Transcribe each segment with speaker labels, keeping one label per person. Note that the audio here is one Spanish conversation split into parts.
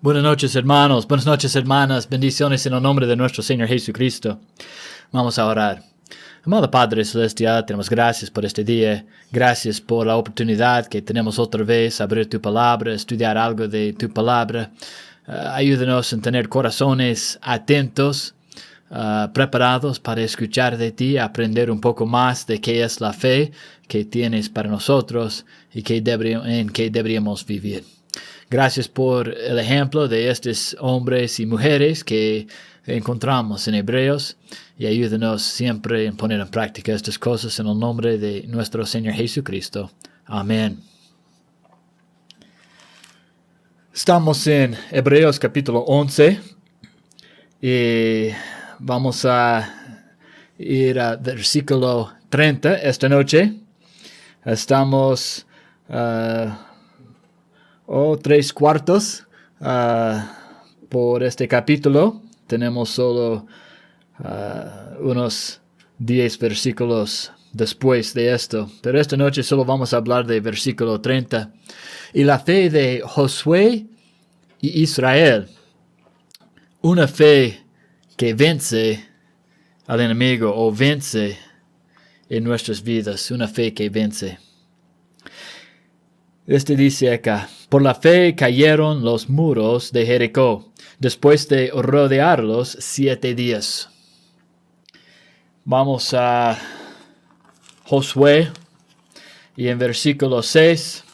Speaker 1: Buenas noches, hermanos. Buenas noches, hermanas. Bendiciones en el nombre de nuestro Señor Jesucristo. Vamos a orar. Amado Padre Celestial, tenemos gracias por este día. Gracias por la oportunidad que tenemos otra vez a abrir tu palabra, estudiar algo de tu palabra. Ayúdanos a tener corazones atentos, preparados para escuchar de ti, aprender un poco más de qué es la fe que tienes para nosotros y en qué deberíamos vivir. Gracias por el ejemplo de estos hombres y mujeres que encontramos en Hebreos y ayúdanos siempre en poner en práctica estas cosas en el nombre de nuestro Señor Jesucristo. Amén. Estamos en Hebreos capítulo 11 y vamos a ir al versículo 30 esta noche. Estamos 3/4 por este capítulo. Tenemos solo unos 10 versículos después de esto. Pero esta noche solo vamos a hablar de versículo 30. Y la fe de Josué y Israel. Una fe que vence al enemigo o vence en nuestras vidas. Una fe que vence. Dice acá, por la fe cayeron los muros de Jericó, después de rodearlos 7 días. Vamos a Josué, y en versículo 6,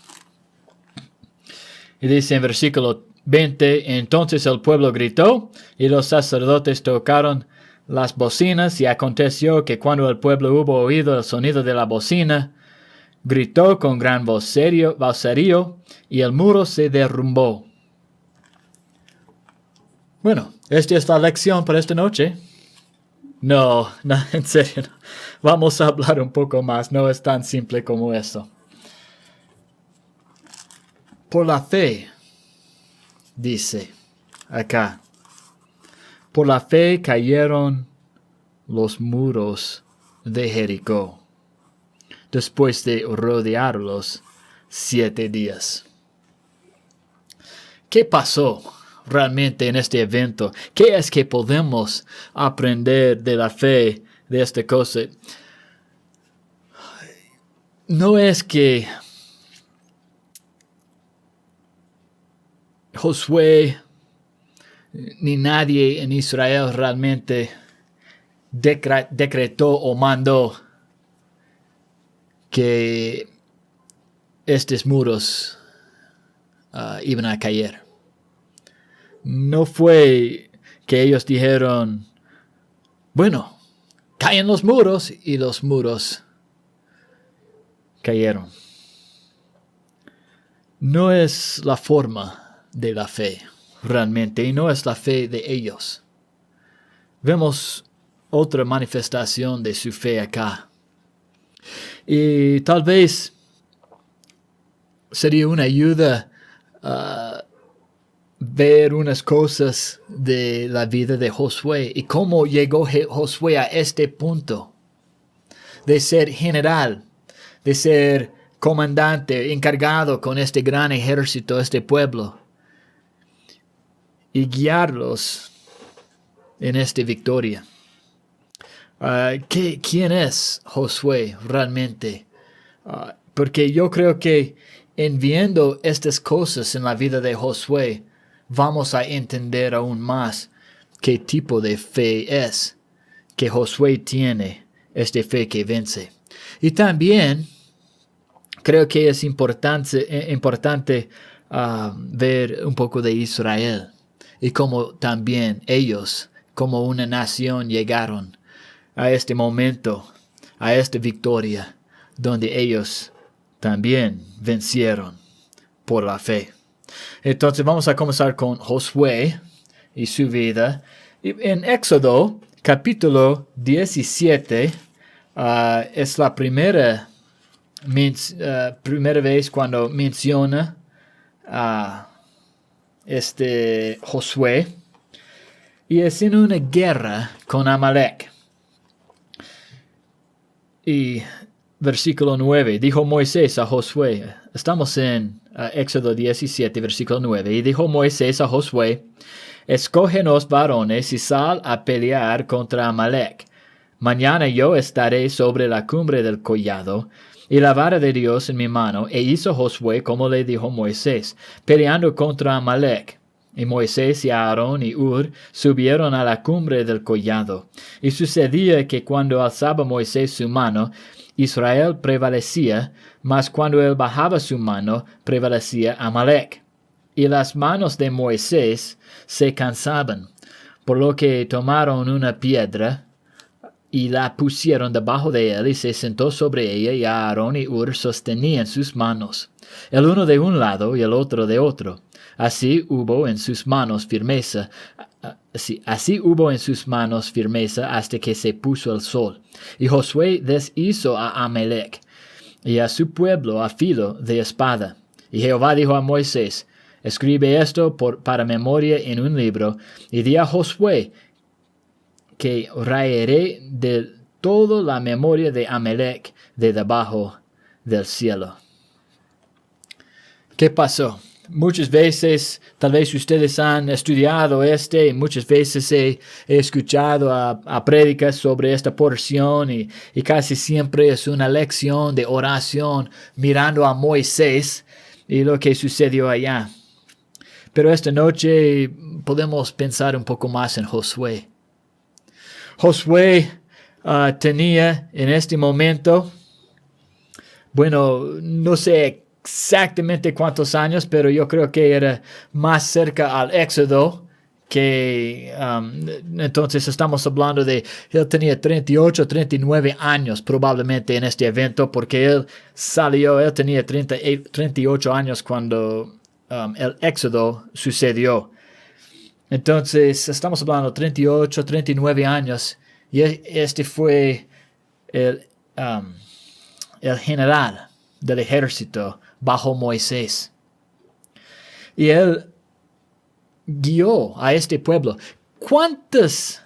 Speaker 1: y dice en versículo 20, entonces el pueblo gritó, y los sacerdotes tocaron las bocinas, y aconteció que cuando el pueblo hubo oído el sonido de la bocina, gritó con gran vocerío, y el muro se derrumbó. Bueno, esta es la lección para esta noche. No, en serio. No. Vamos a hablar un poco más. No es tan simple como eso. Por la fe, dice acá. Por la fe cayeron los muros de Jericó, después de rodearlos 7 días. ¿Qué pasó realmente en este evento? ¿Qué es que podemos aprender de la fe de esta cosa? No es que Josué ni nadie en Israel realmente decretó o mandó que estos muros iban a caer. No fue que ellos dijeron, bueno, caen los muros, y los muros cayeron. No es la forma de la fe realmente, y no es la fe de ellos. Vemos otra manifestación de su fe acá. Y tal vez sería una ayuda ver unas cosas de la vida de Josué y cómo llegó Josué a este punto de ser general, de ser comandante, encargado con este gran ejército, este pueblo, y guiarlos en esta victoria. ¿Quién es Josué realmente? Porque yo creo que en viendo estas cosas en la vida de Josué, vamos a entender aún más qué tipo de fe es que Josué tiene, esta fe que vence. Y también creo que es importante ver un poco de Israel y cómo también ellos, como una nación, llegaron a este momento, a esta victoria, donde ellos también vencieron por la fe. Entonces vamos a comenzar con Josué y su vida. En Éxodo, capítulo 17, es la primera vez cuando menciona a Josué, y es en una guerra con Amalek. Y versículo 9, dijo Moisés a Josué, estamos en Éxodo 17, versículo 9. Y dijo Moisés a Josué: escógenos varones y sal a pelear contra Amalec. Mañana yo estaré sobre la cumbre del collado, y la vara de Dios en mi mano. E hizo Josué como le dijo Moisés, peleando contra Amalec. Y Moisés y Aarón y Hur subieron a la cumbre del collado. Y sucedía que cuando alzaba Moisés su mano, Israel prevalecía, mas cuando él bajaba su mano, prevalecía Amalec. Y las manos de Moisés se cansaban, por lo que tomaron una piedra y la pusieron debajo de él, y se sentó sobre ella, y Aarón y Hur sostenían sus manos, el uno de un lado y el otro de otro. Así hubo en sus manos firmeza, hasta que se puso el sol. Y Josué deshizo a Amalec y a su pueblo a filo de espada. Y Jehová dijo a Moisés: escribe esto para memoria en un libro, y di a Josué que raeré de todo la memoria de Amalec de debajo del cielo. ¿Qué pasó? Muchas veces, tal vez ustedes han estudiado y muchas veces he escuchado a prédicas sobre esta porción y casi siempre es una lección de oración mirando a Moisés y lo que sucedió allá. Pero esta noche podemos pensar un poco más en Josué. Josué tenía en este momento, bueno, no sé exactamente cuántos años, pero yo creo que era más cerca al Éxodo, que entonces estamos hablando de, él tenía 38, 39 años probablemente en este evento, porque él tenía 38 años cuando el Éxodo sucedió. Entonces, estamos hablando de 38, 39 años, y este fue el general del ejército bajo Moisés. Y él guió a este pueblo. ¿Cuántas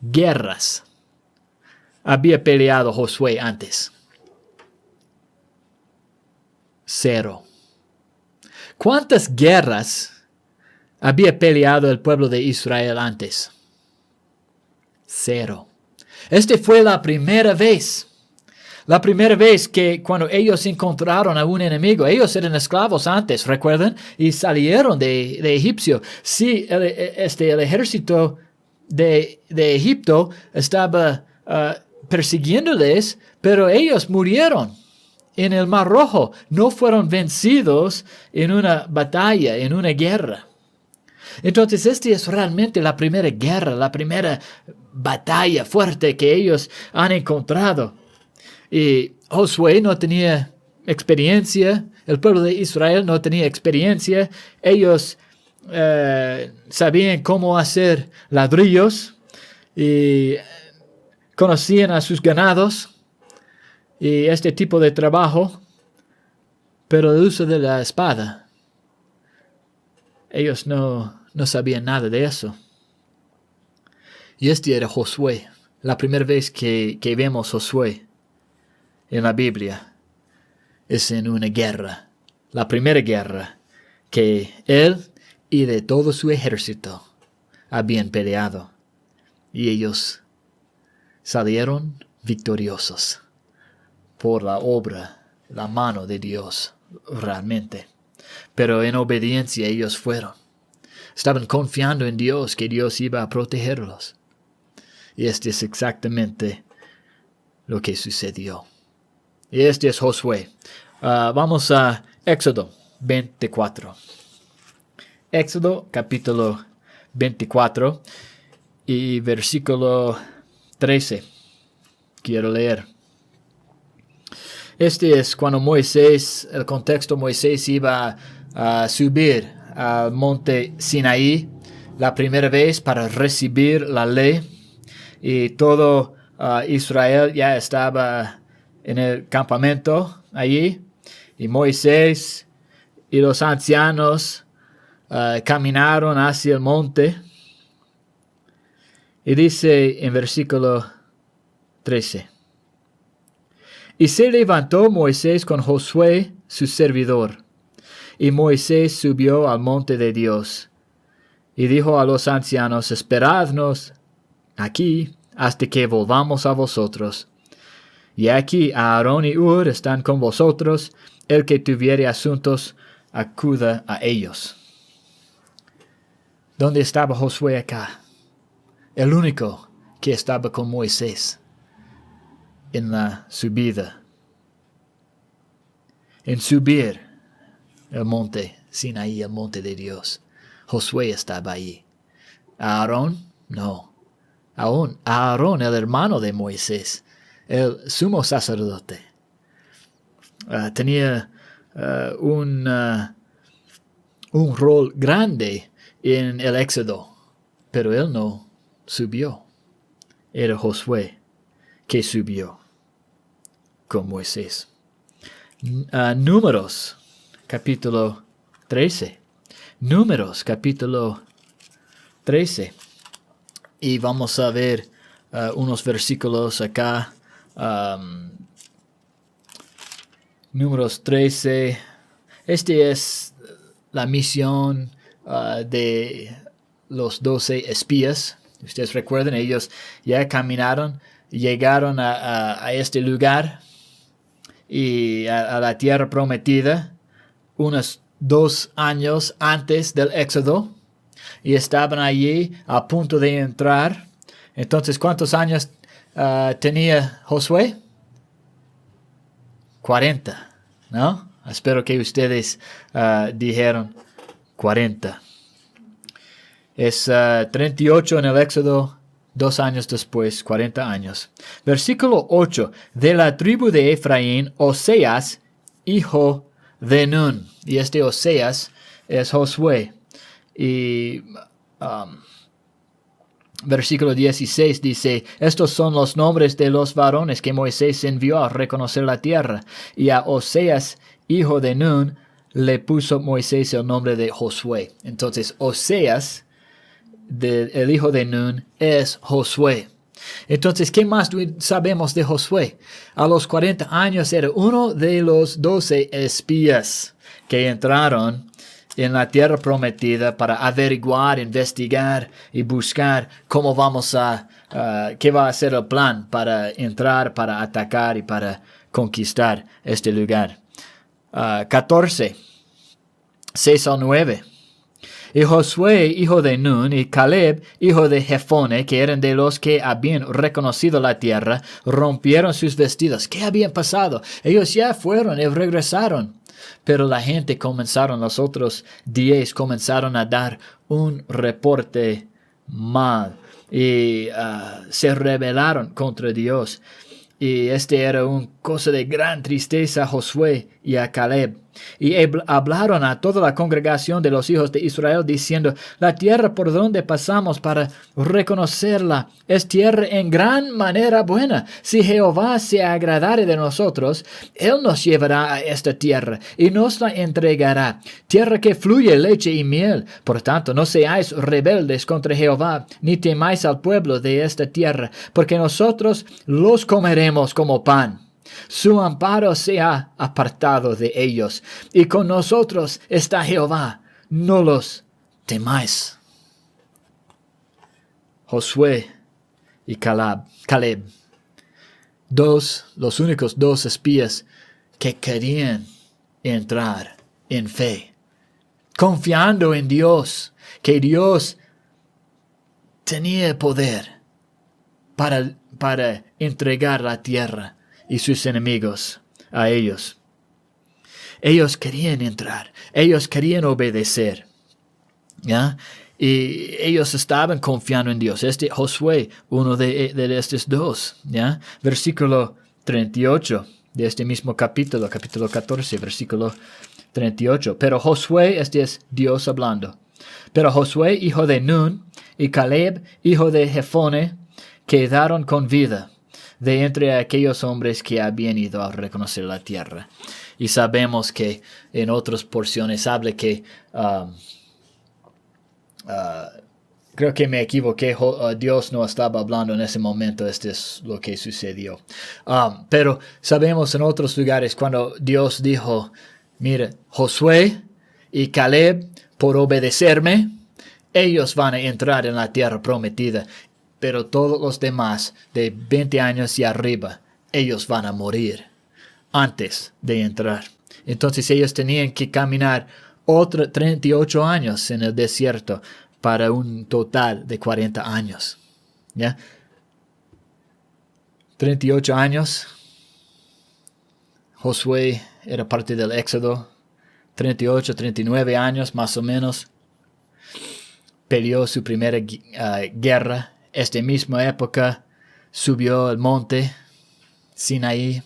Speaker 1: guerras había peleado Josué antes? 0. ¿Cuántas guerras había peleado el pueblo de Israel antes? 0. Esta fue la primera vez. La primera vez que cuando ellos encontraron a un enemigo, ellos eran esclavos antes, ¿recuerdan? Y salieron de Egipcio. Sí, el ejército de Egipto estaba persiguiéndoles, pero ellos murieron en el Mar Rojo. No fueron vencidos en una batalla, en una guerra. Entonces, esta es realmente la primera guerra, la primera batalla fuerte que ellos han encontrado. Y Josué no tenía experiencia, el pueblo de Israel no tenía experiencia. Ellos sabían cómo hacer ladrillos y conocían a sus ganados y este tipo de trabajo, pero el uso de la espada, ellos no sabían nada de eso. Y este era Josué. La primera vez que vemos Josué en la Biblia es en una guerra. La primera guerra que él y de todo su ejército habían peleado. Y ellos salieron victoriosos por la obra, la mano de Dios, realmente. Pero en obediencia ellos fueron. Estaban confiando en Dios, que Dios iba a protegerlos. Y este es exactamente lo que sucedió. Y este es Josué. Vamos a Éxodo 24. Éxodo capítulo 24 y versículo 13. Quiero leer. Este es cuando el contexto, Moisés iba a subir al monte Sinaí la primera vez para recibir la ley, y todo Israel ya estaba en el campamento allí, y Moisés y los ancianos caminaron hacia el monte, y dice en versículo 13: Y se levantó Moisés con Josué, su servidor. Y Moisés subió al monte de Dios. Y dijo a los ancianos, esperadnos aquí hasta que volvamos a vosotros. Y aquí Aarón y Hur están con vosotros. El que tuviere asuntos, acuda a ellos. ¿Dónde estaba Josué acá? El único que estaba con Moisés en la subida. En subir el monte Sinaí, el monte de Dios. Josué estaba allí. Aarón, no. Aarón, el hermano de Moisés, el sumo sacerdote, tenía un rol grande en el Éxodo, pero él no subió. Era Josué que subió con Moisés. Números, capítulo 13. Números, capítulo 13. Y vamos a ver unos versículos acá. Números 13. Este es la misión de los 12 espías. Ustedes recuerdan, ellos ya caminaron, llegaron a este lugar y a la tierra prometida unos 2 años antes del Éxodo. Y estaban allí a punto de entrar. Entonces, ¿cuántos años tenía Josué? 40, ¿no? Espero que ustedes dijeron 40. Es 38 en el Éxodo, 2 años después, 40 años. Versículo 8. De la tribu de Efraín, Oseas, hijo de Nun. Y este Oseas es Josué. Y versículo 16 dice, estos son los nombres de los varones que Moisés envió a reconocer la tierra. Y a Oseas, hijo de Nun, le puso Moisés el nombre de Josué. Entonces, Oseas, el hijo de Nun, es Josué. Entonces, ¿qué más sabemos de Josué? A los 40 años era uno de los 12 espías que entraron en la tierra prometida para averiguar, investigar y buscar cómo vamos qué va a ser el plan para entrar, para atacar y para conquistar este lugar. 14, 6 al 9. Y Josué, hijo de Nun, y Caleb, hijo de Jefone, que eran de los que habían reconocido la tierra, rompieron sus vestidos. ¿Qué habían pasado? Ellos ya fueron y regresaron. Pero la gente los otros 10 comenzaron a dar un reporte mal y se rebelaron contra Dios. Y este era una cosa de gran tristeza a Josué y a Caleb. Y hablaron a toda la congregación de los hijos de Israel diciendo, la tierra por donde pasamos para reconocerla es tierra en gran manera buena. Si Jehová se agradare de nosotros, Él nos llevará a esta tierra y nos la entregará. Tierra que fluye leche y miel. Por tanto, no seáis rebeldes contra Jehová, ni temáis al pueblo de esta tierra, porque nosotros los comeremos como pan. Su amparo se ha apartado de ellos, y con nosotros está Jehová, no los temáis. Josué y Caleb, los únicos 2 espías que querían entrar en fe, confiando en Dios, que Dios tenía poder para entregar la tierra y sus enemigos a ellos. Ellos querían entrar, ellos querían obedecer, ¿ya? Y ellos estaban confiando en Dios. Josué, uno de estos 2, ¿ya? Versículo 38 de este mismo capítulo 14, versículo 38. Pero Josué, este es Dios hablando. Pero Josué, hijo de Nun, y Caleb, hijo de Jefone, quedaron con vida de entre aquellos hombres que habían ido a reconocer la tierra. Y sabemos que en otras porciones habla que Creo que me equivoqué. Dios no estaba hablando en ese momento. Este es lo que sucedió. Pero sabemos en otros lugares cuando Dios dijo, mire, Josué y Caleb, por obedecerme, ellos van a entrar en la tierra prometida. Pero todos los demás, de 20 años y arriba, ellos van a morir antes de entrar. Entonces ellos tenían que caminar otros 38 años en el desierto para un total de 40 años. ¿Ya? 38 años. Josué era parte del Éxodo. 38, 39 años más o menos. Peleó su primera guerra. Esta misma época subió al monte Sinaí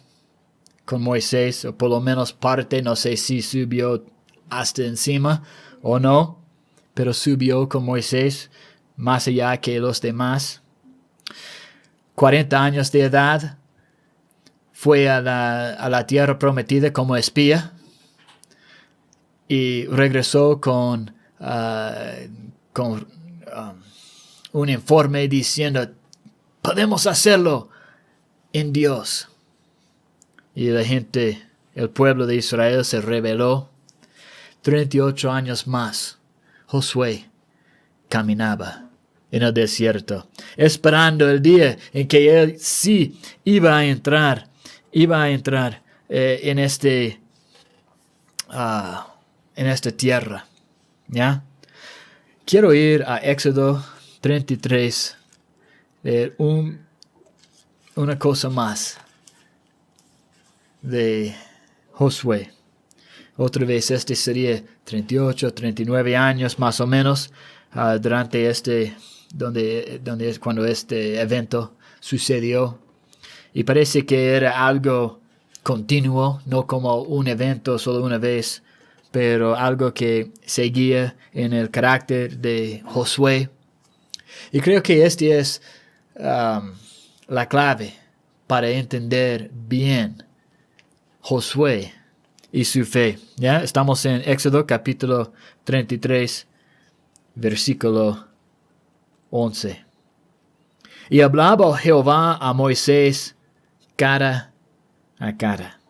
Speaker 1: con Moisés, o por lo menos parte, no sé si subió hasta encima o no, pero subió con Moisés más allá que los demás. 40 años de edad, fue a la tierra prometida como espía y regresó con un informe diciendo, podemos hacerlo en Dios. Y la gente, el pueblo de Israel se rebeló. 38 años más, Josué caminaba en el desierto, esperando el día en que él sí iba a entrar en esta tierra. ¿Ya? Quiero ir a Éxodo 33, una cosa más de Josué. Otra vez, sería 38, 39 años más o menos, durante cuando este evento sucedió. Y parece que era algo continuo, no como un evento solo una vez, pero algo que seguía en el carácter de Josué. Y creo que este es la clave para entender bien Josué y su fe. ¿Ya? Estamos en Éxodo capítulo 33, versículo 11. Y hablaba Jehová a Moisés cara a cara,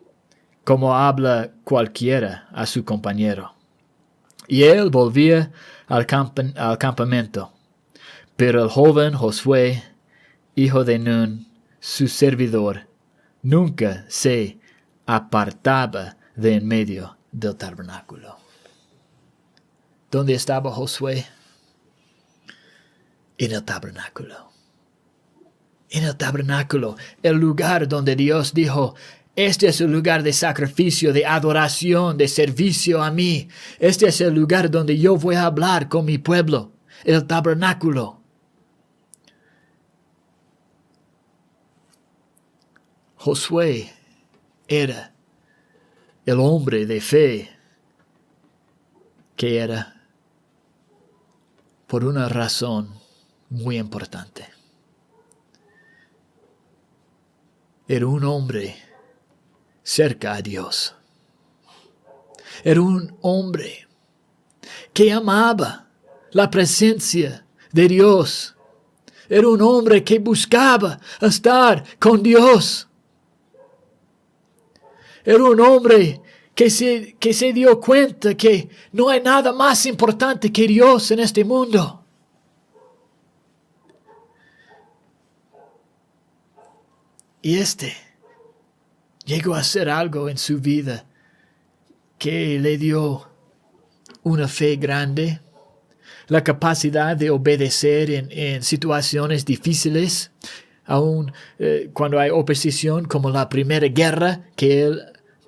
Speaker 1: como habla cualquiera a su compañero. Y él volvía al campamento. Pero el joven Josué, hijo de Nun, su servidor, nunca se apartaba de en medio del tabernáculo. ¿Dónde estaba Josué? En el tabernáculo. En el tabernáculo, el lugar donde Dios dijo, este es el lugar de sacrificio, de adoración, de servicio a mí. Este es el lugar donde yo voy a hablar con mi pueblo, el tabernáculo. Josué era el hombre de fe que era por una razón muy importante. Era un hombre cerca a Dios. Era un hombre que amaba la presencia de Dios. Era un hombre que buscaba estar con Dios. Era un hombre que se dio cuenta que no hay nada más importante que Dios en este mundo. Y llegó a hacer algo en su vida que le dio una fe grande, la capacidad de obedecer en situaciones difíciles, aun cuando hay oposición, como la primera guerra que él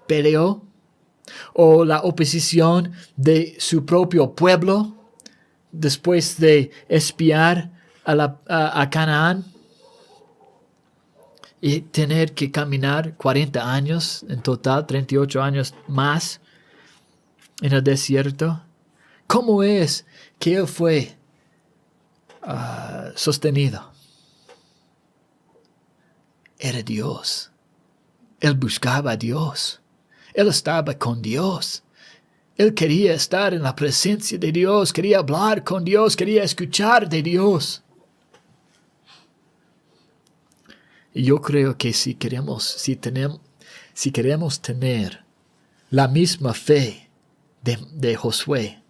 Speaker 1: peleó, o la oposición de su propio pueblo después de espiar a Canaán y tener que caminar 40 años en total, 38 años más en el desierto. ¿Cómo es que él fue sostenido? Era Dios. Él buscaba a Dios. Él estaba con Dios. Él quería estar en la presencia de Dios, quería hablar con Dios, quería escuchar de Dios. Y yo creo que si queremos tener la misma fe de Josué,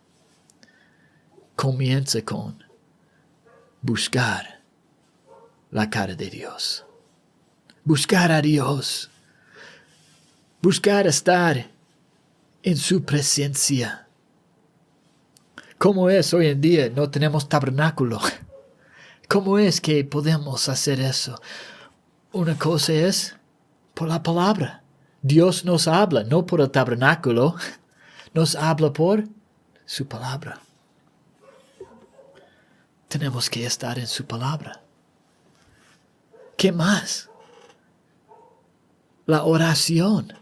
Speaker 1: comienza con buscar la cara de Dios. Buscar a Dios. Buscar estar en su presencia. ¿Cómo es hoy en día? No tenemos tabernáculo. ¿Cómo es que podemos hacer eso? Una cosa es por la palabra. Dios nos habla, no por el tabernáculo. Nos habla por su palabra. Tenemos que estar en su palabra. ¿Qué más? La oración.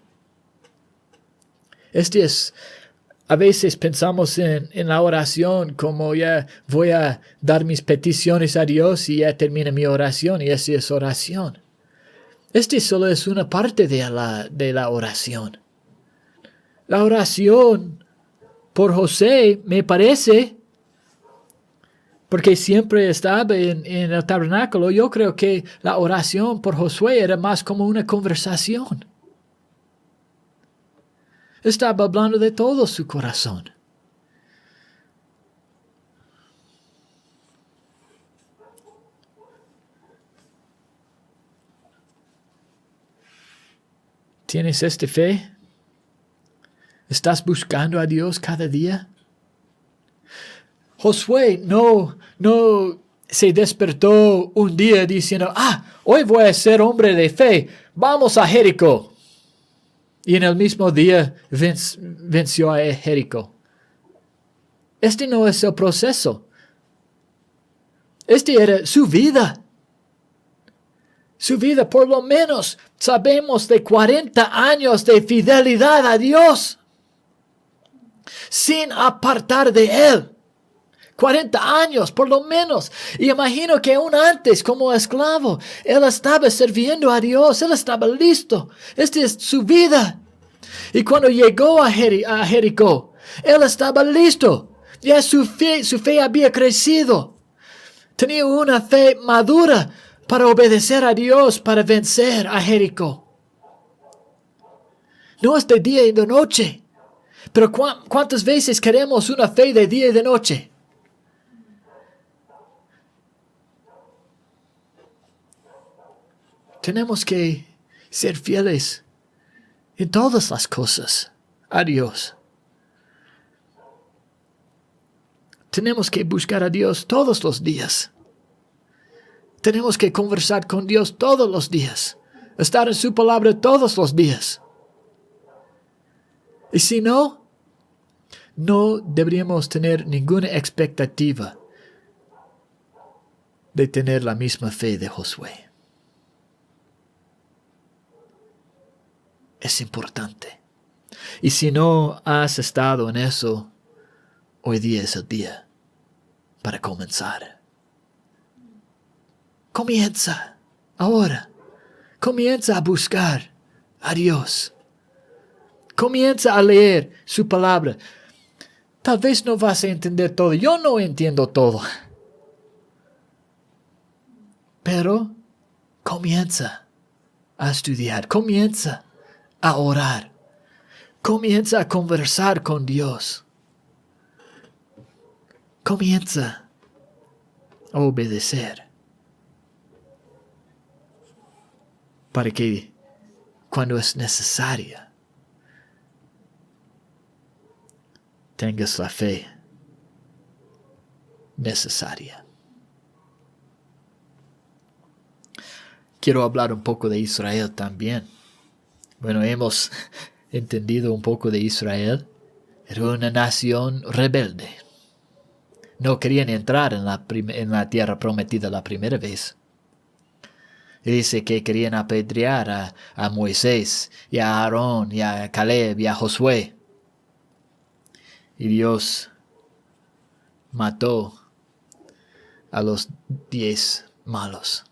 Speaker 1: A veces pensamos en la oración como ya voy a dar mis peticiones a Dios y ya termina mi oración y esa es oración. Solo es una parte de la oración. La oración por José me parece, porque siempre estaba en el tabernáculo, yo creo que la oración por Josué era más como una conversación. Estaba hablando de todo su corazón. ¿Tienes esta fe? ¿Estás buscando a Dios cada día? Josué no se despertó un día diciendo, hoy voy a ser hombre de fe, vamos a Jericó. Y en el mismo día venció a Jericó. Este no es el proceso. Este era su vida. Su vida, por lo menos, sabemos de 40 años de fidelidad a Dios, sin apartar de Él. 40 años, por lo menos. Y imagino que aún antes, como esclavo, Él estaba sirviendo a Dios. Él estaba listo. Esta es su vida. Y cuando llegó a Jericó, Él estaba listo. Ya su fe había crecido. Tenía una fe madura para obedecer a Dios, para vencer a Jericó. No es de día y de noche. Pero ¿cuántas veces queremos una fe de día y de noche? Tenemos que ser fieles en todas las cosas a Dios. Tenemos que buscar a Dios todos los días. Tenemos que conversar con Dios todos los días. Estar en su palabra todos los días. Y si no deberíamos tener ninguna expectativa de tener la misma fe de Josué. Es importante. Y si no has estado en eso, hoy día es el día para comenzar. Comienza ahora. Comienza a buscar a Dios. Comienza a leer su palabra. Tal vez no vas a entender todo. Yo no entiendo todo. Pero comienza a estudiar. Comienza a orar. Comienza a conversar con Dios. Comienza a obedecer. Para que cuando es necesaria tengas la fe necesaria. Quiero hablar un poco de Israel también. Bueno, hemos entendido un poco de Israel. Era una nación rebelde. No querían entrar en la tierra prometida la primera vez. Y dice que querían apedrear a Moisés, y a Aarón, y a Caleb, y a Josué. Y Dios mató a los 10 malos.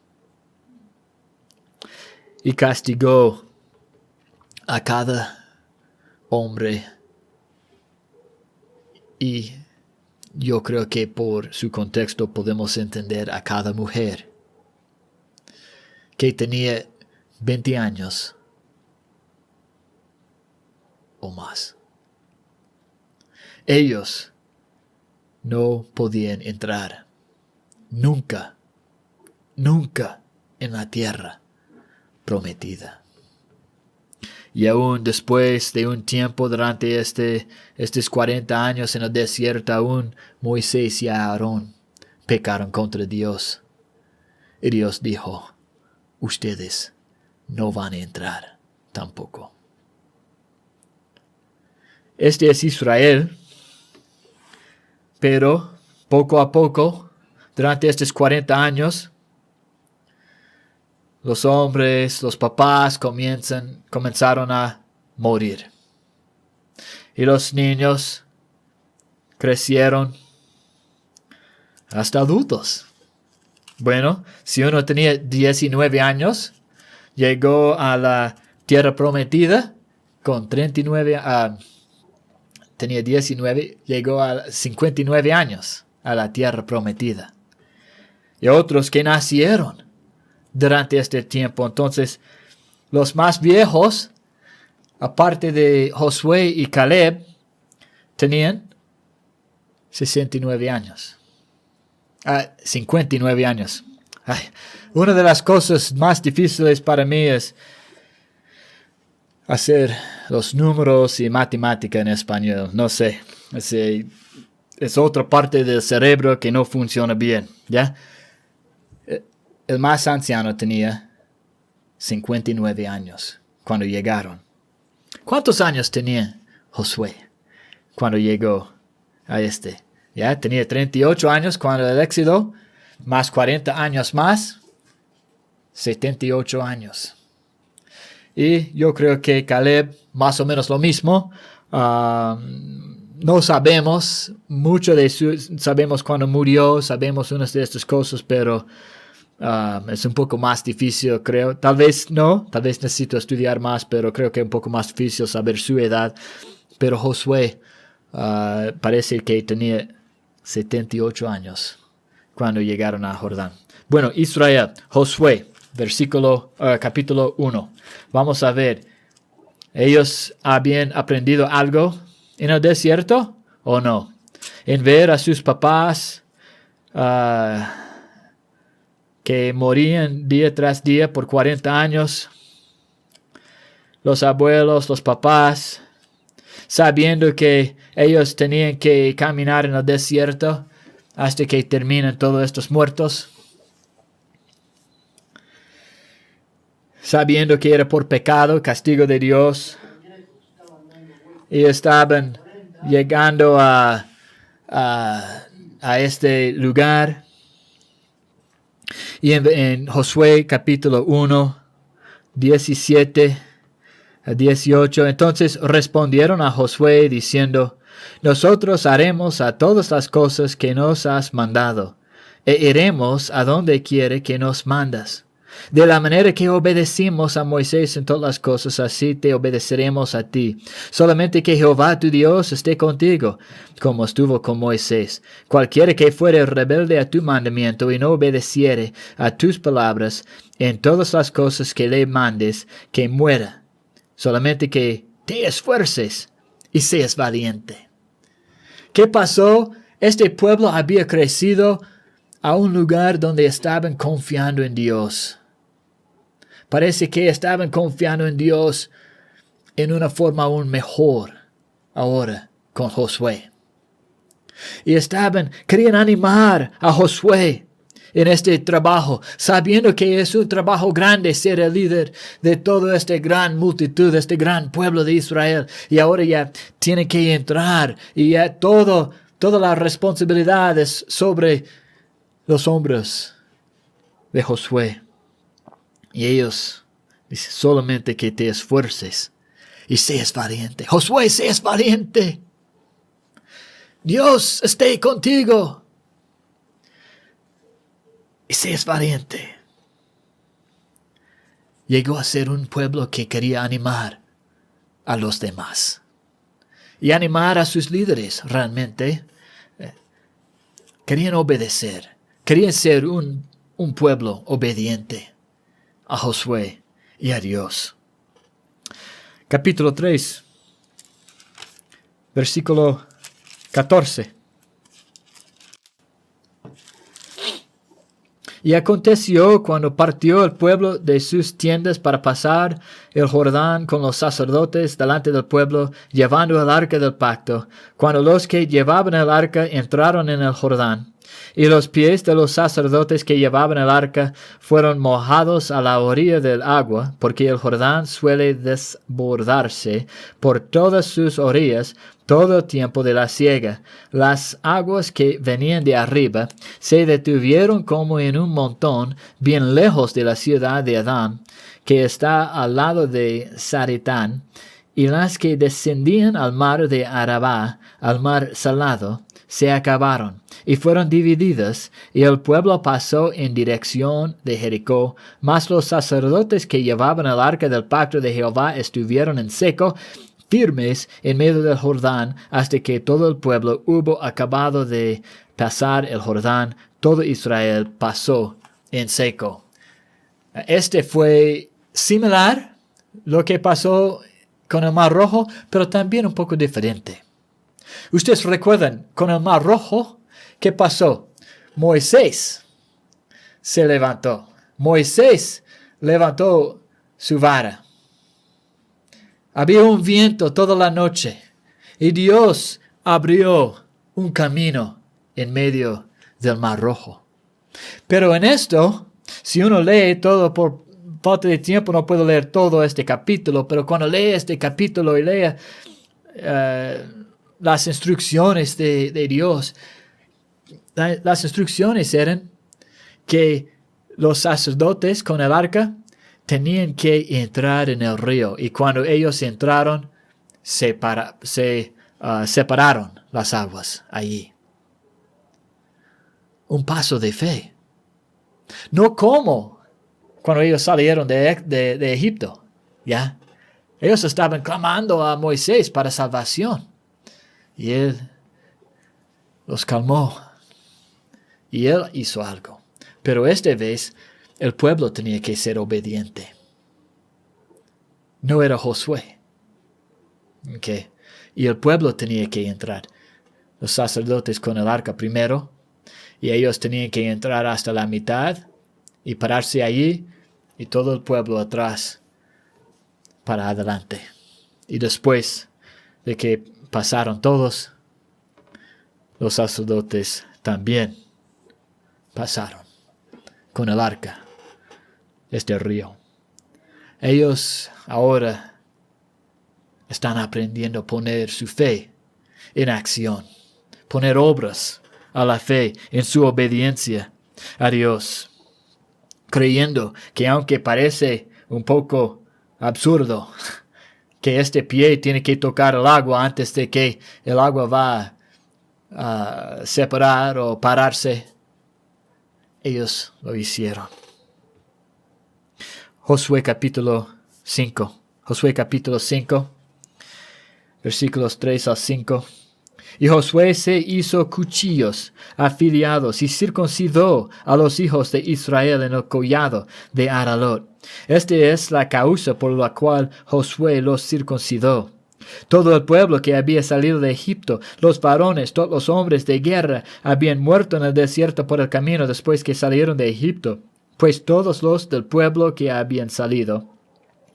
Speaker 1: Y castigó a cada hombre Y yo creo que por su contexto podemos entender a cada mujer que tenía 20 años o más. Ellos no podían entrar nunca en la tierra prometida. Y aún después de un tiempo durante estos 40 años en el desierto, aún Moisés y Aarón pecaron contra Dios. Y Dios dijo, ustedes no van a entrar tampoco. Este es Israel, pero poco a poco, durante estos 40 años, los hombres, los papás comenzaron a morir. Y los niños crecieron hasta adultos. Bueno, si uno tenía 19 años, llegó a la tierra prometida con 39 tenía 19, llegó a 59 años a la tierra prometida. Y otros que nacieron durante este tiempo. Entonces, los más viejos, aparte de Josué y Caleb, tenían 69 años. 59 años. Una de las cosas más difíciles para mí es hacer los números y matemática en español. No sé. Es otra parte del cerebro que no funciona bien. ¿Ya? El más anciano tenía 59 años cuando llegaron. ¿Cuántos años tenía Josué cuando llegó a este? Ya tenía 38 años cuando el éxodo, más 40 años más, 78 años. Y yo creo que Caleb, más o menos lo mismo. No sabemos mucho sabemos cuándo murió, sabemos unas de estas cosas, pero es un poco más difícil, creo. Tal vez necesito estudiar más, pero creo que es un poco más difícil saber su edad. Pero Josué parece que tenía 78 años cuando llegaron a Jordán. Bueno, Israel, Josué, capítulo 1. Vamos a ver, ¿ellos habían aprendido algo en el desierto o no? En ver a sus papás que morían día tras día por 40 años, los abuelos, los papás, sabiendo que ellos tenían que caminar en el desierto hasta que terminen todos estos muertos, sabiendo que era por pecado, castigo de Dios, y estaban llegando a este lugar. Y en Josué capítulo 1, 17 a 18, entonces respondieron a Josué diciendo, nosotros haremos a todas las cosas que nos has mandado, e iremos a donde quiere que nos mandas. De la manera que obedecimos a Moisés en todas las cosas, así te obedeceremos a ti. Solamente que Jehová tu Dios esté contigo, como estuvo con Moisés. Cualquiera que fuere rebelde a tu mandamiento y no obedeciere a tus palabras en todas las cosas que le mandes, que muera. Solamente que te esfuerces y seas valiente. ¿Qué pasó? Este pueblo había crecido a un lugar donde estaban confiando en Dios. Parece que estaban confiando en Dios en una forma aún mejor ahora con Josué. Y querían animar a Josué en este trabajo, sabiendo que es un trabajo grande ser el líder de toda esta gran multitud, de este gran pueblo de Israel. Y ahora ya tiene que entrar y ya todas las responsabilidades sobre los hombros de Josué. Y ellos dicen, solamente que te esfuerces y seas valiente. Josué, seas valiente. Dios esté contigo. Y seas valiente. Llegó a ser un pueblo que quería animar a los demás. y animar a sus líderes realmente. Querían obedecer. Querían ser un pueblo obediente a Josué y a Dios. Capítulo 3, versículo 14. Y aconteció cuando partió el pueblo de sus tiendas para pasar el Jordán con los sacerdotes delante del pueblo, llevando el arca del pacto, cuando los que llevaban el arca entraron en el Jordán, y los pies de los sacerdotes que llevaban el arca fueron mojados a la orilla del agua, porque el Jordán suele desbordarse por todas sus orillas todo el tiempo de la siega. Las aguas que venían de arriba se detuvieron como en un montón, bien lejos de la ciudad de Adán, que está al lado de Zaretán, y las que descendían al mar de Arabá, al mar salado, se acabaron, y fueron divididas, y el pueblo pasó en dirección de Jericó. Mas los sacerdotes que llevaban el arca del pacto de Jehová estuvieron en seco, firmes en medio del Jordán, hasta que todo el pueblo hubo acabado de pasar el Jordán. Todo Israel pasó en seco. Este fue similar lo que pasó con el Mar Rojo, pero también un poco diferente. Ustedes recuerdan, con el Mar Rojo, ¿qué pasó? Moisés se levantó. Moisés levantó su vara. Había un viento toda la noche y Dios abrió un camino en medio del Mar Rojo. Pero en esto, si uno lee todo por falta de tiempo, no puedo leer todo este capítulo, pero cuando lee este capítulo y lea las instrucciones de Dios, las instrucciones eran que los sacerdotes con el arca tenían que entrar en el río, y cuando ellos entraron, separaron las aguas allí. Un paso de fe. No como cuando ellos salieron de Egipto, ¿ya? Ellos estaban clamando a Moisés para salvación, y él los calmó, y él hizo algo. Pero esta vez el pueblo tenía que ser obediente. No era Josué. Okay. Y el pueblo tenía que entrar. Los sacerdotes con el arca primero, y ellos tenían que entrar hasta la mitad y pararse allí, y todo el pueblo atrás para adelante. Y después de que pasaron todos, los sacerdotes también pasaron con el arca este río. Ellos ahora están aprendiendo a poner su fe en acción, poner obras a la fe en su obediencia a Dios, creyendo que aunque parece un poco absurdo que este pie tiene que tocar el agua antes de que el agua va a separar o pararse, ellos lo hicieron. Josué capítulo 5, versículos 3 al 5. Y Josué se hizo cuchillos afilados y circuncidó a los hijos de Israel en el collado de Aralot. Esta es la causa por la cual Josué los circuncidó. Todo el pueblo que había salido de Egipto, los varones, todos los hombres de guerra, habían muerto en el desierto por el camino después que salieron de Egipto, pues todos los del pueblo que habían salido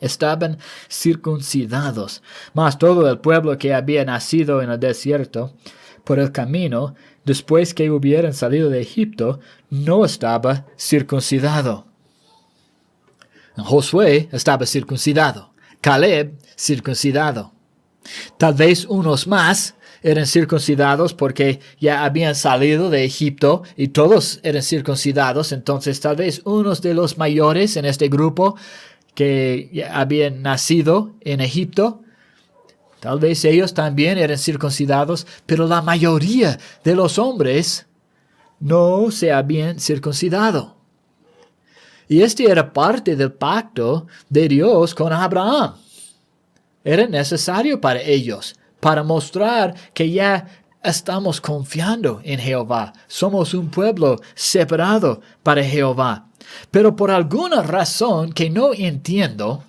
Speaker 1: estaban circuncidados, mas todo el pueblo que había nacido en el desierto por el camino, después que hubieran salido de Egipto, no estaba circuncidado. Josué estaba circuncidado, Caleb circuncidado. Tal vez unos más eran circuncidados porque ya habían salido de Egipto y todos eran circuncidados. Entonces tal vez unos de los mayores en este grupo que ya habían nacido en Egipto, tal vez ellos también eran circuncidados, pero la mayoría de los hombres no se habían circuncidado. Y este era parte del pacto de Dios con Abraham. Era necesario para ellos para mostrar que ya estamos confiando en Jehová. Somos un pueblo separado para Jehová. Pero por alguna razón que no entiendo,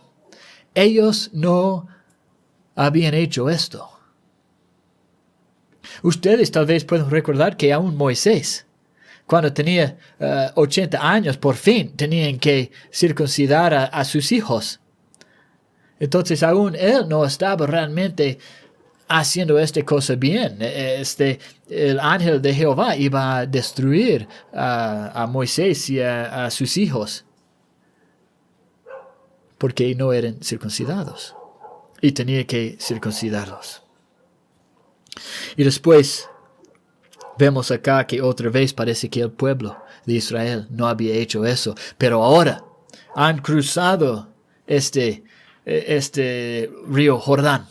Speaker 1: ellos no habían hecho esto. Ustedes tal vez pueden recordar que aún Moisés, cuando tenía 80 años, por fin tenían que circuncidar a sus hijos. Entonces aún él no estaba realmente haciendo esta cosa bien. El ángel de Jehová iba a destruir a Moisés y a sus hijos porque no eran circuncidados y tenía que circuncidarlos. Y después vemos acá que otra vez parece que el pueblo de Israel no había hecho eso, pero ahora han cruzado este río Jordán.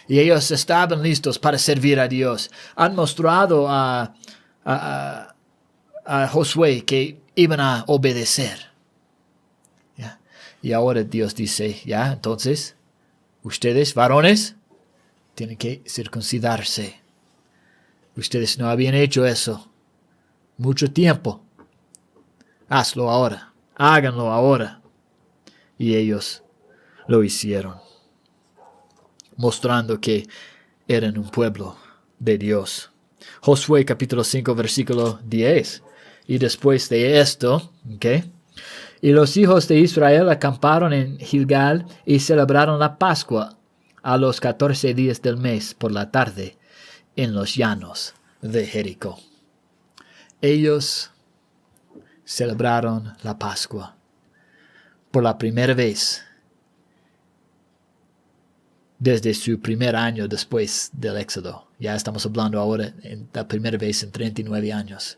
Speaker 1: Y ellos estaban listos para servir a Dios. Han mostrado a Josué que iban a obedecer. ¿Ya? Y ahora Dios dice, ya, entonces, ustedes, varones, tienen que circuncidarse. Ustedes no habían hecho eso mucho tiempo. Hazlo ahora. Háganlo ahora. Y ellos lo hicieron, mostrando que eran un pueblo de Dios. Josué capítulo 5 versículo 10. Y después de esto, y los hijos de Israel acamparon en Gilgal y celebraron la Pascua a los 14 días del mes por la tarde en los llanos de Jericó. Ellos celebraron la Pascua por la primera vez desde su primer año después del Éxodo. Ya estamos hablando ahora en la primera vez en 39 años.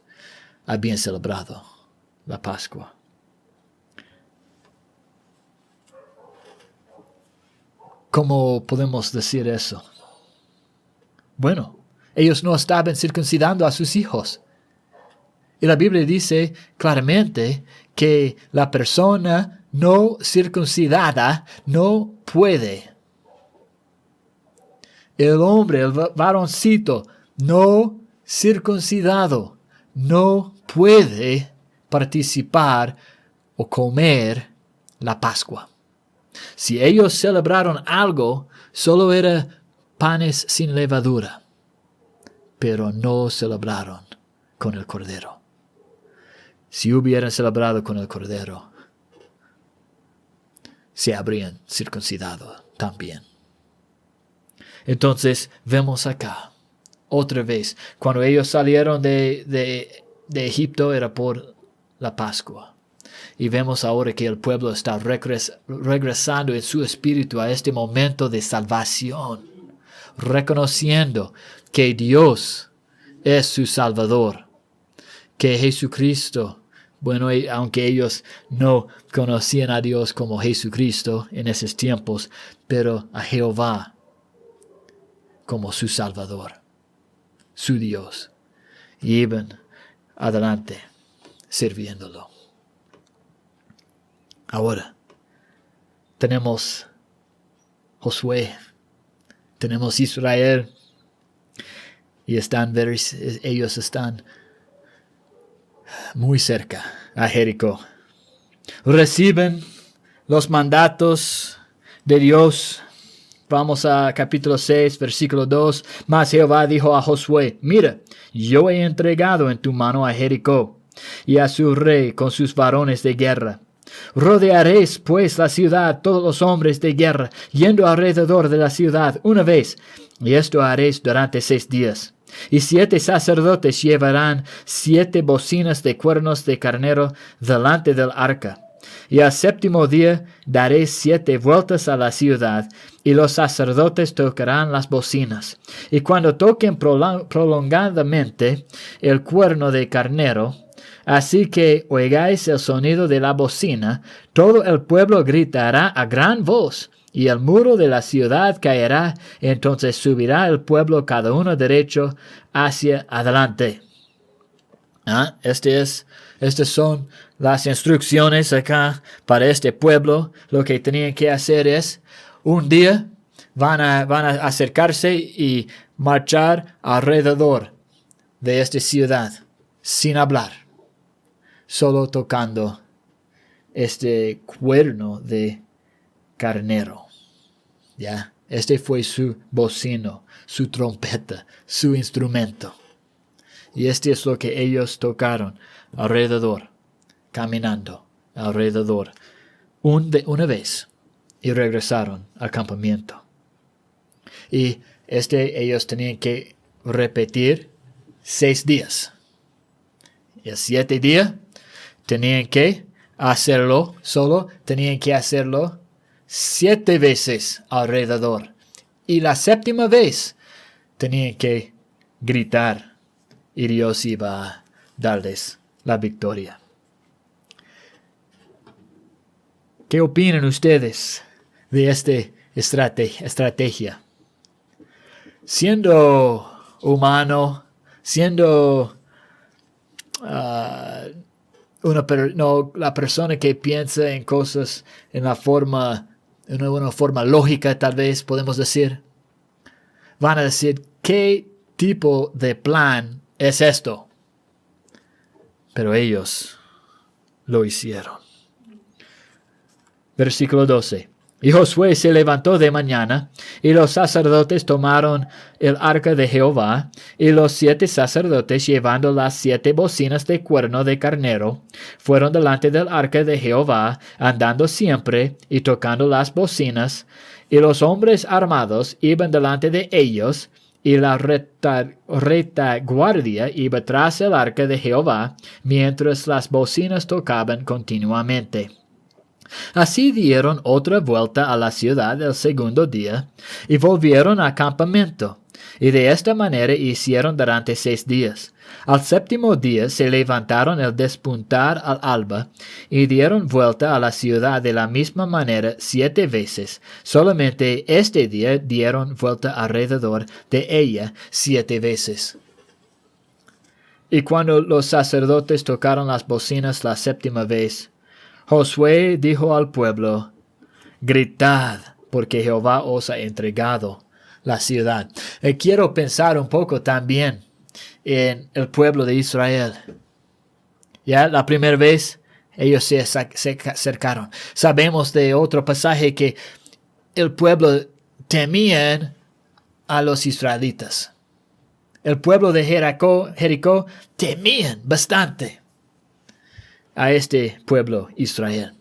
Speaker 1: Habían celebrado la Pascua. ¿Cómo podemos decir eso? Bueno, ellos no estaban circuncidando a sus hijos. Y la Biblia dice claramente que la persona no circuncidada no puede. El hombre, el varoncito no circuncidado no puede participar o comer la Pascua. Si ellos celebraron algo, solo era panes sin levadura, pero no celebraron con el Cordero. Si hubieran celebrado con el Cordero, se habrían circuncidado también. Entonces vemos acá, otra vez, cuando ellos salieron de Egipto era por la Pascua. Y vemos ahora que el pueblo está regresando en su espíritu a este momento de salvación, reconociendo que Dios es su Salvador, que Jesucristo, bueno, aunque ellos no conocían a Dios como Jesucristo en esos tiempos, pero a Jehová como su Salvador, su Dios, y iban adelante sirviéndolo. Ahora tenemos Josué, tenemos Israel, y ellos están muy cerca a Jericó. Reciben los mandatos de Dios. Vamos a capítulo 6, versículo 2. Mas Jehová dijo a Josué, mira, yo he entregado en tu mano a Jericó y a su rey con sus varones de guerra. Rodearéis pues la ciudad, todos los hombres de guerra, yendo alrededor de la ciudad una vez, y esto haréis durante 6 días. Y 7 sacerdotes llevarán 7 bocinas de cuernos de carnero delante del arca. Y al 7º día daréis 7 vueltas a la ciudad, y los sacerdotes tocarán las bocinas. Y cuando toquen prolongadamente el cuerno de carnero, así que oigáis el sonido de la bocina, todo el pueblo gritará a gran voz, y el muro de la ciudad caerá, entonces subirá el pueblo cada uno derecho hacia adelante. Estas son las instrucciones acá para este pueblo. Lo que tenían que hacer es, un día van a acercarse y marchar alrededor de esta ciudad sin hablar, solo tocando este cuerno de carnero. ¿Ya? Este fue su bocino, su trompeta, su instrumento. Y este es lo que ellos tocaron alrededor, caminando alrededor, una vez, y regresaron al campamento. Y ellos tenían que repetir 6 días. Y el 7 día tenían que hacerlo, tenían que hacerlo 7 veces alrededor. Y la 7ª vez tenían que gritar y Dios iba a darles la victoria. ¿Qué opinan ustedes de esta estrategia? Siendo humano, siendo la persona que piensa en cosas en una forma lógica, tal vez podemos decir, van a decir, ¿qué tipo de plan es esto? Pero ellos lo hicieron. Versículo 12. Y Josué se levantó de mañana, y los sacerdotes tomaron el arca de Jehová, y los 7 sacerdotes, llevando las 7 bocinas de cuerno de carnero, fueron delante del arca de Jehová, andando siempre y tocando las bocinas, y los hombres armados iban delante de ellos, y la retaguardia iba tras el arca de Jehová, mientras las bocinas tocaban continuamente. Así dieron otra vuelta a la ciudad el 2º día, y volvieron al campamento, y de esta manera hicieron durante 6 días. Al 7º día se levantaron al despuntar al alba, y dieron vuelta a la ciudad de la misma manera 7 veces. Solamente este día dieron vuelta alrededor de ella 7 veces. Y cuando los sacerdotes tocaron las bocinas la 7ª vez, Josué dijo al pueblo, gritad, porque Jehová os ha entregado la ciudad. Quiero pensar un poco también en el pueblo de Israel. Ya, la primera vez ellos se acercaron. Sabemos de otro pasaje que el pueblo temían a los israelitas. El pueblo de Jericó temían bastante a este pueblo Israel.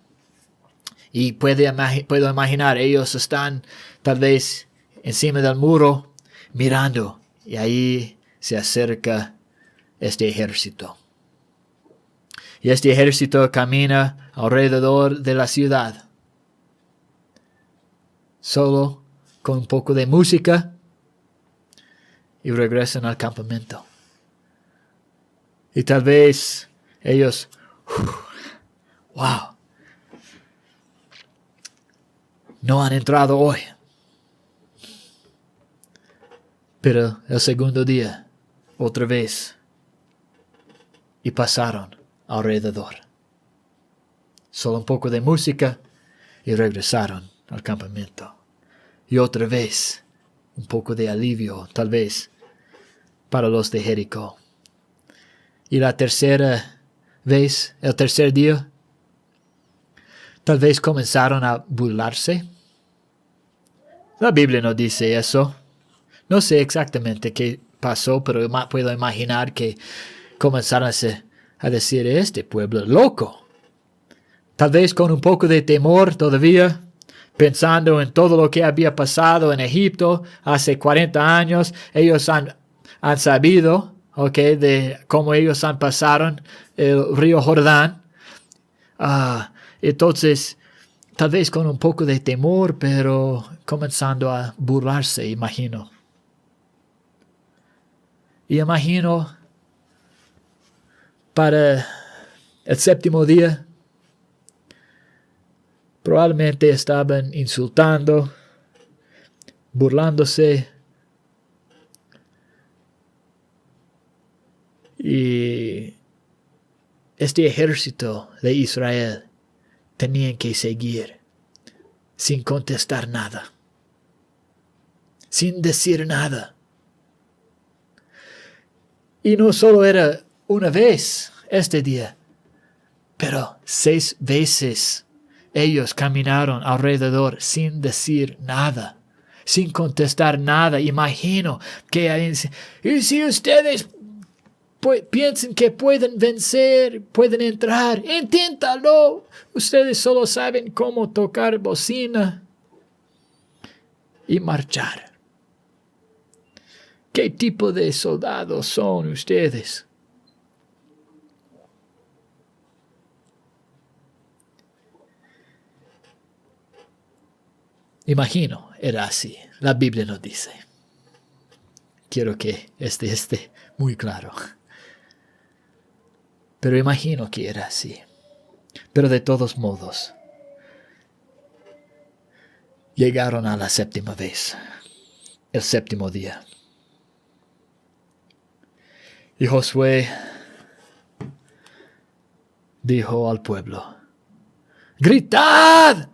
Speaker 1: Y puedo imaginar, ellos están tal vez encima del muro mirando, y ahí se acerca este ejército. Y este ejército camina alrededor de la ciudad, solo con un poco de música, y regresan al campamento. Y tal vez ellos, wow, no han entrado hoy. Pero el 2º día, otra vez, y pasaron alrededor. Solo un poco de música y regresaron al campamento. Y otra vez, un poco de alivio, tal vez, para los de Jericó. Y la tercera vez, el 3er día, tal vez comenzaron a burlarse. La Biblia no dice eso. No sé exactamente qué pasó, pero puedo imaginar que comenzaron a decir, este pueblo es loco. Tal vez con un poco de temor todavía, pensando en todo lo que había pasado en Egipto hace 40 años. Ellos han sabido, de cómo ellos pasaron el río Jordán. Entonces, tal vez con un poco de temor, pero comenzando a burlarse, imagino. Y imagino para el 7º día, probablemente estaban insultando, burlándose. Y este ejército de Israel tenían que seguir sin contestar nada. sin decir nada. Y no solo era una vez este día, pero 6 veces ellos caminaron alrededor sin decir nada, sin contestar nada. Imagino que y si ustedes piensan que pueden vencer, pueden entrar, inténtalo. Ustedes solo saben cómo tocar bocina y marchar. ¿Qué tipo de soldados son ustedes? Imagino, era así. La Biblia nos dice. Quiero que esté muy claro. Pero imagino que era así. Pero de todos modos, llegaron a la 7ª vez, el 7º día. Y Josué dijo al pueblo, gritad,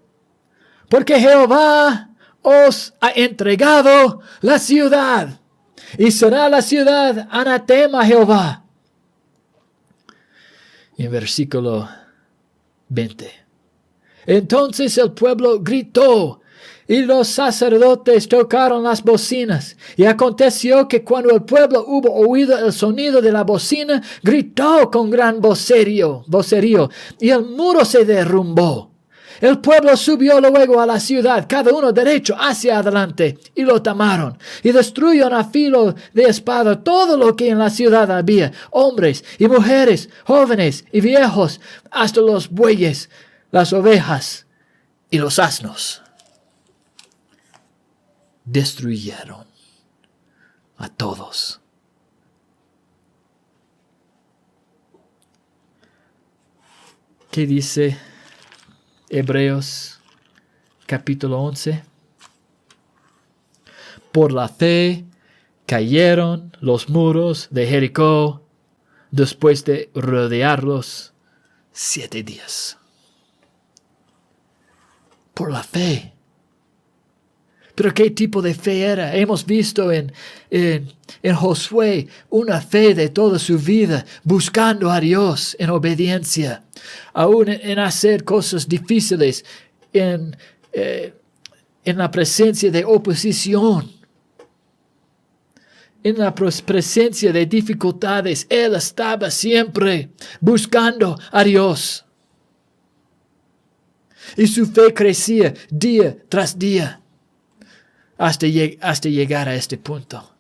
Speaker 1: porque Jehová os ha entregado la ciudad, y será la ciudad anatema a Jehová. Y en versículo 20. Entonces el pueblo gritó, y los sacerdotes tocaron las bocinas. Y aconteció que cuando el pueblo hubo oído el sonido de la bocina, gritó con gran vocerío, y el muro se derrumbó. El pueblo subió luego a la ciudad, cada uno derecho hacia adelante, y lo tomaron, y destruyeron a filo de espada todo lo que en la ciudad había, hombres y mujeres, jóvenes y viejos, hasta los bueyes, las ovejas y los asnos. Destruyeron a todos. ¿Qué dice Hebreos capítulo 11? Por la fe cayeron los muros de Jericó después de rodearlos 7 días. Por la fe. Pero ¿qué tipo de fe era? Hemos visto en Josué una fe de toda su vida, buscando a Dios en obediencia, aún en hacer cosas difíciles, en la presencia de oposición, en la presencia de dificultades. Él estaba siempre buscando a Dios. Y su fe crecía día tras día, hasta llegar a este punto.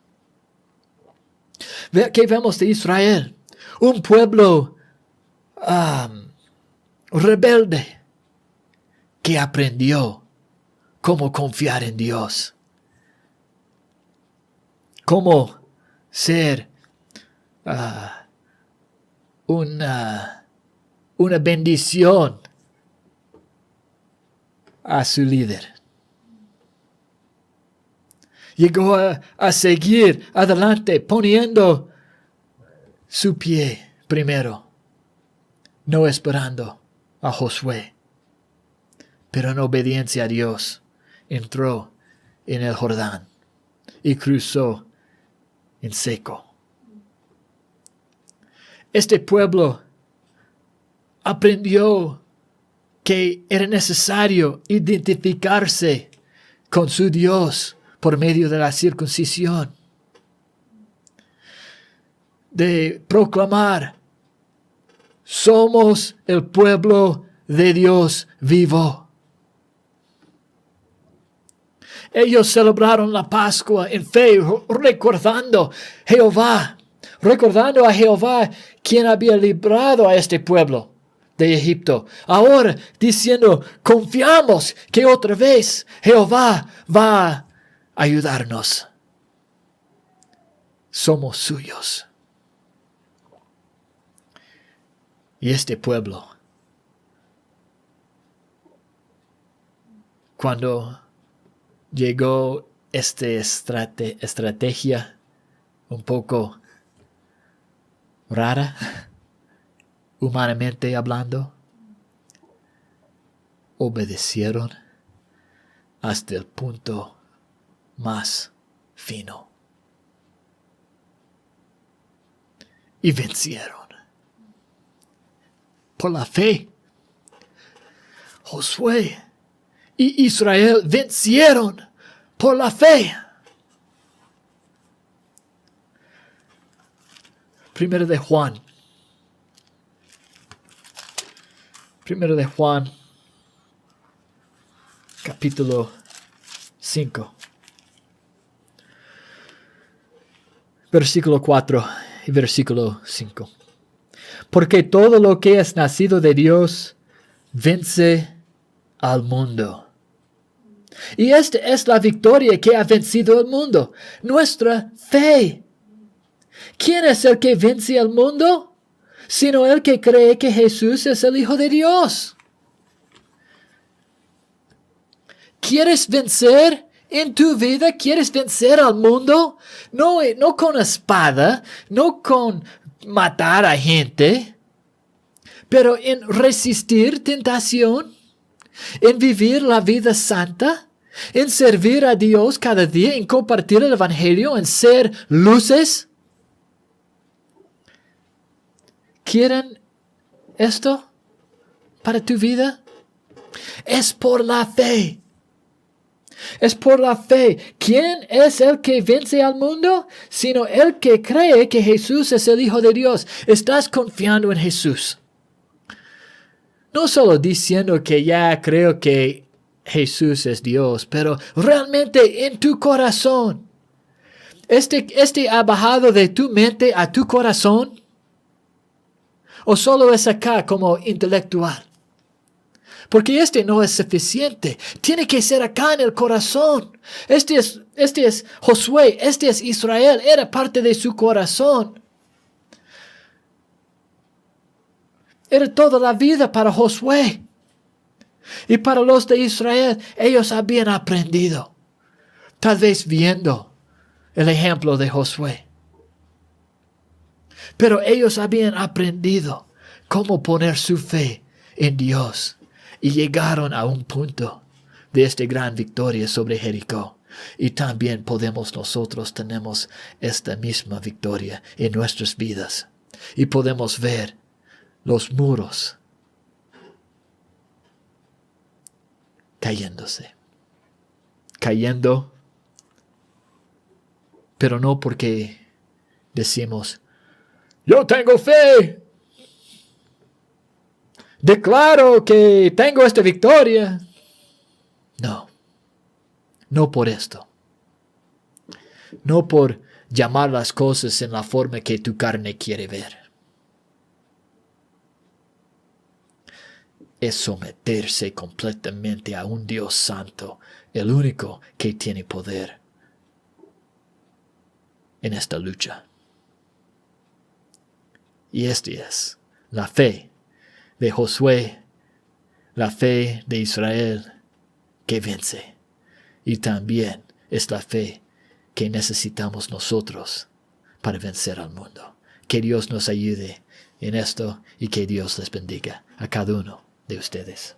Speaker 1: ¿Qué vemos de Israel? Un pueblo rebelde que aprendió cómo confiar en Dios, cómo ser una bendición a su líder. Llegó a seguir adelante poniendo su pie primero, no esperando a Josué, pero en obediencia a Dios entró en el Jordán y cruzó en seco. Este pueblo aprendió que era necesario identificarse con su Dios por medio de la circuncisión, de proclamar, somos el pueblo de Dios vivo. Ellos celebraron la Pascua en fe, recordando a Jehová, quien había librado a este pueblo de Egipto. Ahora diciendo, confiamos que otra vez Jehová va a ayudarnos. Somos suyos. Y este pueblo, cuando llegó esta estrategia un poco rara, humanamente hablando, obedecieron hasta el punto más vino. Y vencieron. Por la fe, Josué y Israel vencieron por la fe. Primero de Juan, capítulo 5, versículo 4 y versículo 5. Porque todo lo que es nacido de Dios vence al mundo. Y esta es la victoria que ha vencido el mundo, nuestra fe. ¿Quién es el que vence al mundo? Sino el que cree que Jesús es el Hijo de Dios. ¿Quieres vencer en tu vida? ¿Quieres vencer al mundo? No con espada, no con matar a gente, pero en resistir tentación, en vivir la vida santa, en servir a Dios cada día, en compartir el Evangelio, en ser luces. ¿Quieren esto para tu vida? Es por la fe. Es por la fe. ¿Quién es el que vence al mundo? Sino el que cree que Jesús es el Hijo de Dios. Estás confiando en Jesús. No solo diciendo que ya creo que Jesús es Dios, pero realmente en tu corazón. Este ha bajado de tu mente a tu corazón. ¿O solo es acá como intelectual? Porque este no es suficiente. Tiene que ser acá en el corazón. Este es Josué, este es Israel. Era parte de su corazón. Era toda la vida para Josué. Y para los de Israel, ellos habían aprendido. Tal vez viendo el ejemplo de Josué. Pero ellos habían aprendido cómo poner su fe en Dios. Y llegaron a un punto de esta gran victoria sobre Jericó. Y también tenemos esta misma victoria en nuestras vidas. Y podemos ver los muros cayendo, pero no porque decimos, yo tengo fe. Declaro que tengo esta victoria. No por esto. No por llamar las cosas en la forma que tu carne quiere ver. Es someterse completamente a un Dios santo, el único que tiene poder en esta lucha. Y esta es la fe de Josué, la fe de Israel que vence. Y también es la fe que necesitamos nosotros para vencer al mundo. Que Dios nos ayude en esto y que Dios les bendiga a cada uno de ustedes.